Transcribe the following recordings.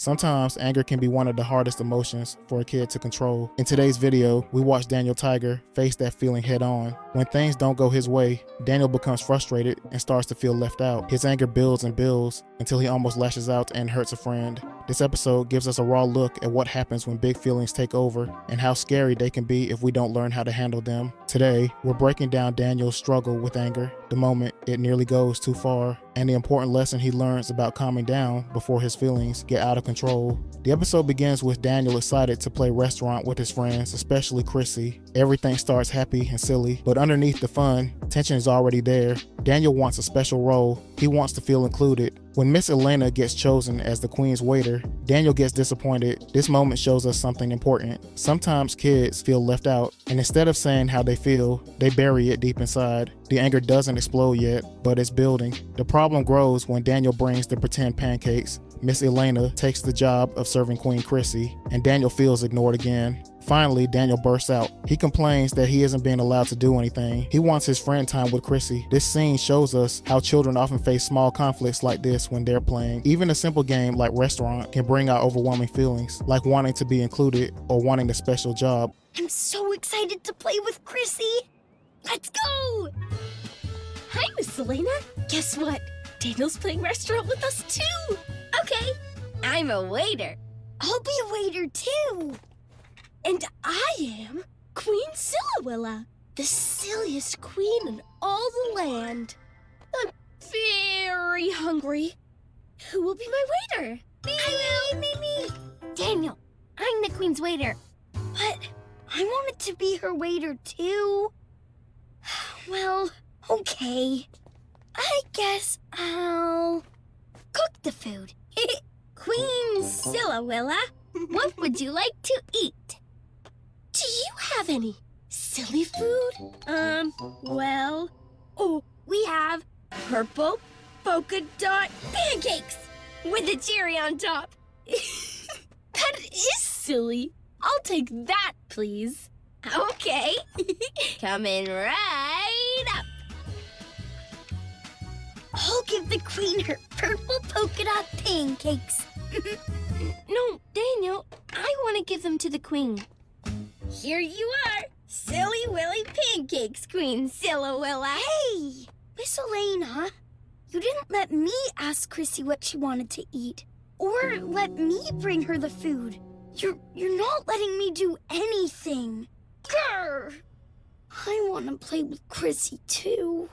Sometimes anger can be one of the hardest emotions for a kid to control. In today's video, we watch Daniel Tiger face that feeling head on. When things don't go his way, Daniel becomes frustrated and starts to feel left out. His anger builds and builds until he almost lashes out and hurts a friend. This episode gives us a raw look at what happens when big feelings take over and how scary they can be if we don't learn how to handle them. Today, we're breaking down Daniel's struggle with anger, the moment it nearly goes too far, and the important lesson he learns about calming down before his feelings get out of control. The episode begins with Daniel excited to play restaurant with his friends, especially Chrissy. Everything starts happy and silly, but underneath the fun, tension is already there. Daniel wants a special role. He wants to feel included. When Miss Elaina gets chosen as the queen's waiter, Daniel gets disappointed. This moment shows us something important. Sometimes kids feel left out, and instead of saying how they feel, they bury it deep inside. The anger doesn't explode yet, but it's building. The problem grows when Daniel brings the pretend pancakes. Miss Elaina takes the job of serving Queen Chrissy, and Daniel feels ignored again. Finally, Daniel bursts out. He complains that he isn't being allowed to do anything. He wants his friend time with Chrissy. This scene shows us how children often face small conflicts like this when they're playing. Even a simple game like restaurant can bring out overwhelming feelings, like wanting to be included or wanting a special job. I'm so excited to play with Chrissy. Let's go! Hi, Miss Elaina. Guess what? Daniel's playing restaurant with us too. Okay, I'm a waiter. I'll be a waiter too. And I am Queen Silawilla, the silliest queen in all the land. I'm very hungry. Who will be my waiter? Me. Daniel, I'm the queen's waiter. But I wanted to be her waiter too. Well, okay. I guess I'll cook the food. Queen Silawilla, what would you like to eat? Do you have any silly food? We have purple polka dot pancakes with a cherry on top. That is silly. I'll take that, please. Okay. Coming right up. I'll give the queen her purple polka dot pancakes. No, Daniel, I want to give them to the queen. Here you are, Silly Willy Pancakes, Queen Silawilla. Hey, Miss Elaina, you didn't let me ask Chrissy what she wanted to eat, or let me bring her the food. You're not letting me do anything. Grr! I want to play with Chrissy too.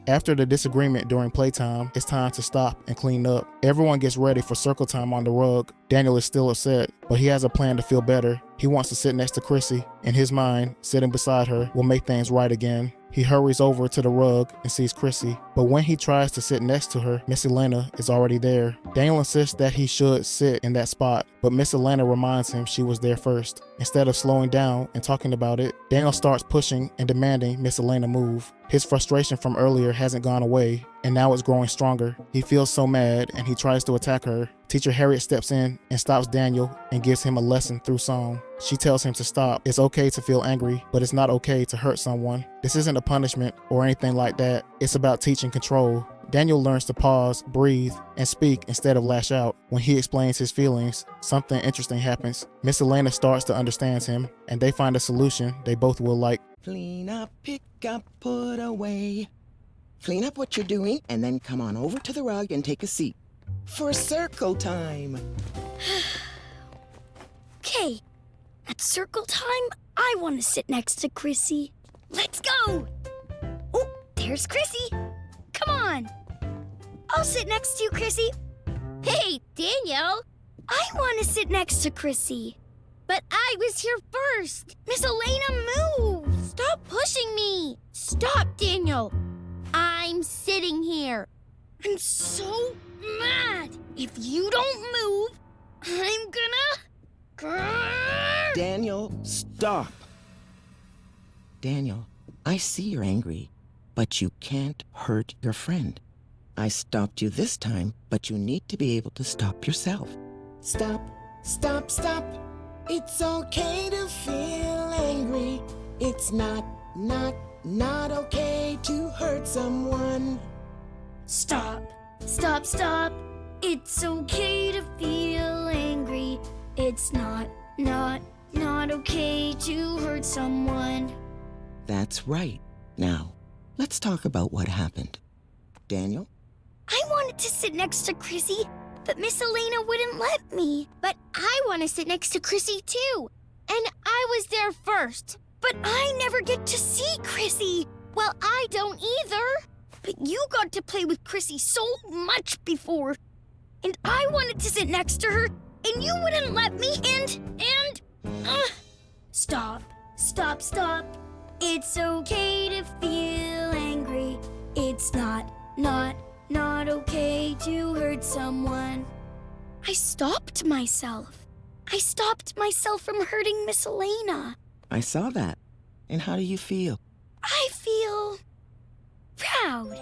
After the disagreement during playtime, it's time to stop and clean up. Everyone gets ready for circle time on the rug. Daniel is still upset, but he has a plan to feel better. He wants to sit next to Chrissy. In his mind, sitting beside her will make things right again. He hurries over to the rug and sees Chrissy, but when he tries to sit next to her, Miss Elaina is already there. Daniel insists that he should sit in that spot, but Miss Elaina reminds him she was there first. Instead of slowing down and talking about it, Daniel starts pushing and demanding Miss Elaina move. His frustration from earlier hasn't gone away, and now it's growing stronger. He feels so mad and he tries to attack her. Teacher Harriet steps in and stops Daniel and gives him a lesson through song. She tells him to stop. It's okay to feel angry, but it's not okay to hurt someone. This isn't a punishment or anything like that. It's about teaching control. Daniel learns to pause, breathe, and speak instead of lash out. When he explains his feelings, something interesting happens. Miss Elaina starts to understand him, and they find a solution they both will like. Clean up, pick up, put away. Clean up what you're doing, and then come on over to the rug and take a seat. For circle time. Okay, at circle time, I want to sit next to Chrissy. Let's go! Oh, there's Chrissy. Come on. I'll sit next to you, Chrissy. Hey, Daniel. I want to sit next to Chrissy. But I was here first. Miss Elaina, move. Stop pushing me. Stop, Daniel. I'm sitting here. I'm so mad. If you don't move, I'm gonna... Daniel, stop. Daniel, I see you're angry, but you can't hurt your friend. I stopped you this time, but you need to be able to stop yourself. Stop, stop, stop. It's okay to feel angry. It's not okay to hurt someone. Stop, stop, stop. It's okay to feel angry. It's not okay to hurt someone. That's right. Now, let's talk about what happened. Daniel? I wanted to sit next to Chrissy, but Miss Elaina wouldn't let me. But I want to sit next to Chrissy too. And I was there first. But I never get to see Chrissy. Well, I don't either. But you got to play with Chrissy so much before. And I wanted to sit next to her, and you wouldn't let me, Stop. It's okay to feel angry. It's not okay to hurt someone. I stopped myself. I stopped myself from hurting Miss Elaina. I saw that. And how do you feel? I feel proud.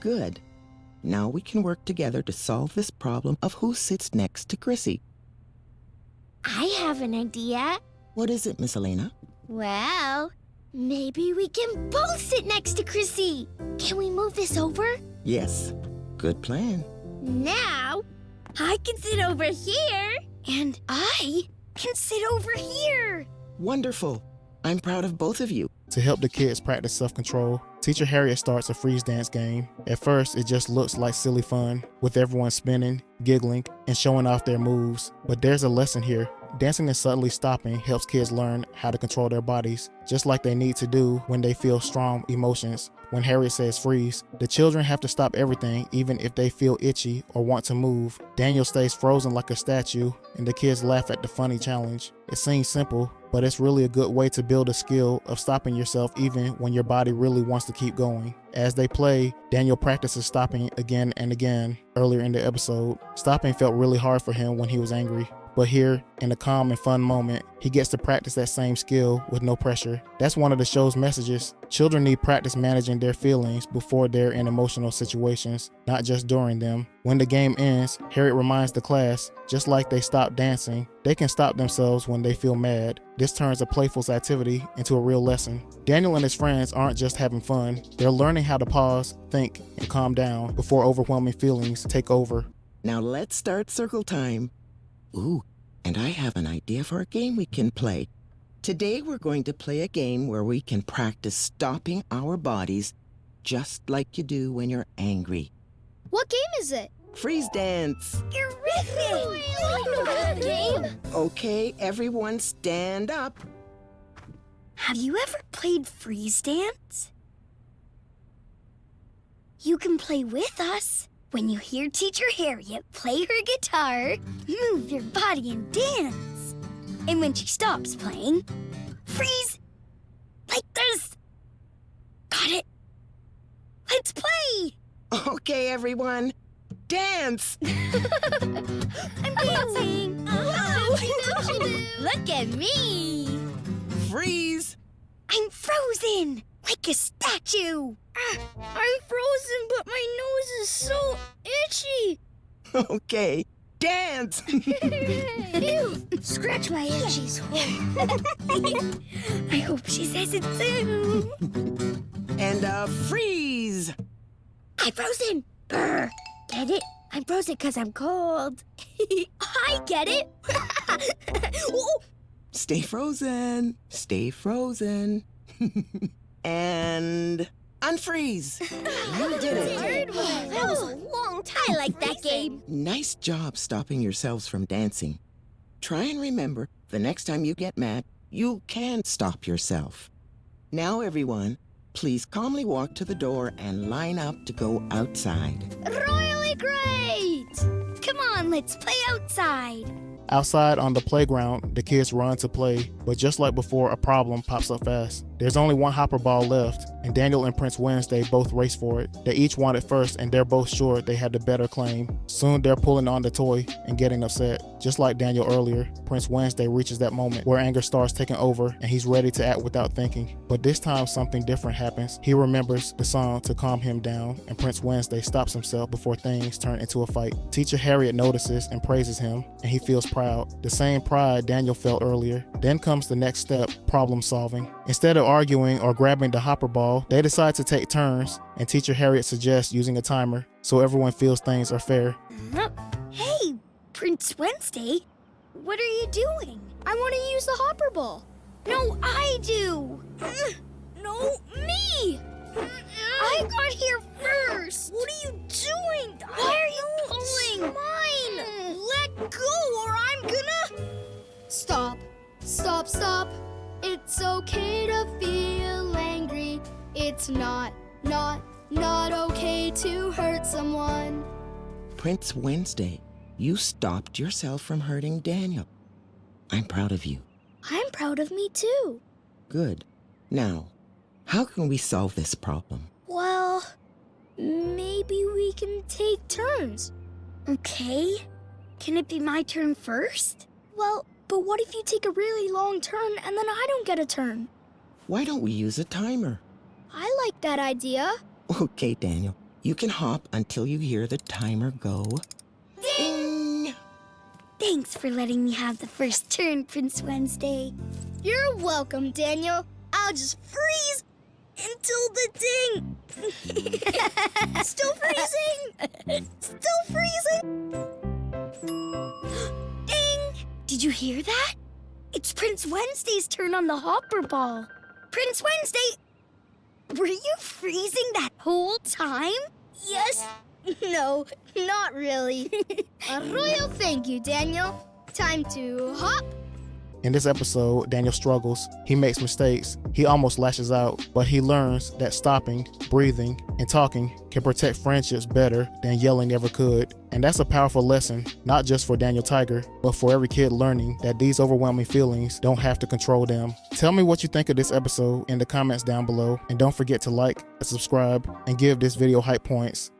Good. Now we can work together to solve this problem of who sits next to Chrissy. I have an idea. What is it, Miss Elaina? Well, maybe we can both sit next to Chrissy. Can we move this over? Yes. Good plan. Now, I can sit over here. And I can sit over here. Wonderful. I'm proud of both of you. To help the kids practice self-control, Teacher Harriet starts a freeze dance game. At first, it just looks like silly fun, with everyone spinning, giggling, and showing off their moves. But there's a lesson here. Dancing and suddenly stopping helps kids learn how to control their bodies, just like they need to do when they feel strong emotions. When Harriet says freeze, the children have to stop everything even if they feel itchy or want to move. Daniel stays frozen like a statue, and the kids laugh at the funny challenge. It seems simple, but it's really a good way to build a skill of stopping yourself even when your body really wants to keep going. As they play, Daniel practices stopping again and again. Earlier in the episode, stopping felt really hard for him when he was angry. But here, in a calm and fun moment, he gets to practice that same skill with no pressure. That's one of the show's messages. Children need practice managing their feelings before they're in emotional situations, not just during them. When the game ends, Harriet reminds the class, just like they stopped dancing, they can stop themselves when they feel mad. This turns a playful activity into a real lesson. Daniel and his friends aren't just having fun, they're learning how to pause, think, and calm down before overwhelming feelings take over. Now let's start circle time. Ooh, and I have an idea for a game we can play. Today we're going to play a game where we can practice stopping our bodies just like you do when you're angry. What game is it? Freeze dance. Terrific! I know that game. Okay, everyone stand up. Have you ever played freeze dance? You can play with us. When you hear Teacher Harriet play her guitar, move your body and dance. And when she stops playing, freeze like this. Got it? Let's play. Okay, everyone, dance. I'm dancing. Look at me. Freeze. I'm frozen like a statue. I'm frozen, but my nose is so itchy. Okay, dance. Ew, scratch my itchies. I hope she says it soon. And freeze. I'm frozen. Brr. Get it? I'm frozen because I'm cold. I get it. Ooh. Stay frozen. Stay frozen. And unfreeze. You did it. That was a long time. I like that game. Nice job stopping yourselves from dancing. Try and remember, the next time you get mad, you can stop yourself. Now, everyone, please calmly walk to the door and line up to go outside. Royally great. Come on, let's play outside. Outside on the playground, the kids run to play, but just like before, a problem pops up fast. There's only one hopper ball left, and Daniel and Prince Wednesday both race for it. They each want it first, and they're both sure they had the better claim. Soon they're pulling on the toy and getting upset. Just like Daniel earlier, Prince Wednesday reaches that moment where anger starts taking over, and he's ready to act without thinking. But this time something different happens. He remembers the song to calm him down, and Prince Wednesday stops himself before things turn into a fight. Teacher Harriet notices and praises him, and he feels proud. The same pride Daniel felt earlier. Then comes the next step, problem solving. Instead of arguing or grabbing the hopper ball, they decide to take turns, and Teacher Harriet suggests using a timer so everyone feels things are fair. Hey, Prince Wednesday, What are you doing? I want to use the hopper ball. No, I do. No, me! I got here first. What are you doing? Why are you pulling? Mine! Let go or I'm gonna... Stop. Stop, stop. It's okay to feel angry. It's not okay to hurt someone. Prince Wednesday, you stopped yourself from hurting Daniel. I'm proud of you. I'm proud of me too. Good. Now, how can we solve this problem? Well, maybe we can take turns. Okay. Can it be my turn first? Well, but what if you take a really long turn and then I don't get a turn? Why don't we use a timer? I like that idea. Okay, Daniel. You can hop until you hear the timer go. Ding! Thanks for letting me have the first turn, Prince Wednesday. You're welcome, Daniel. I'll just freeze until the ding. Still freezing. Still freezing. Ding! Did you hear that? It's Prince Wednesday's turn on the hopper ball. Prince Wednesday, were you freezing that whole time? Yes. No, not really. A royal thank you, Daniel. Time to hop. In this episode, Daniel struggles. He makes mistakes. He almost lashes out, but he learns that stopping, breathing, and talking can protect friendships better than yelling ever could. And that's a powerful lesson, not just for Daniel Tiger, but for every kid learning that these overwhelming feelings don't have to control them. Tell me what you think of this episode in the comments down below, and don't forget to like and subscribe and give this video hype points.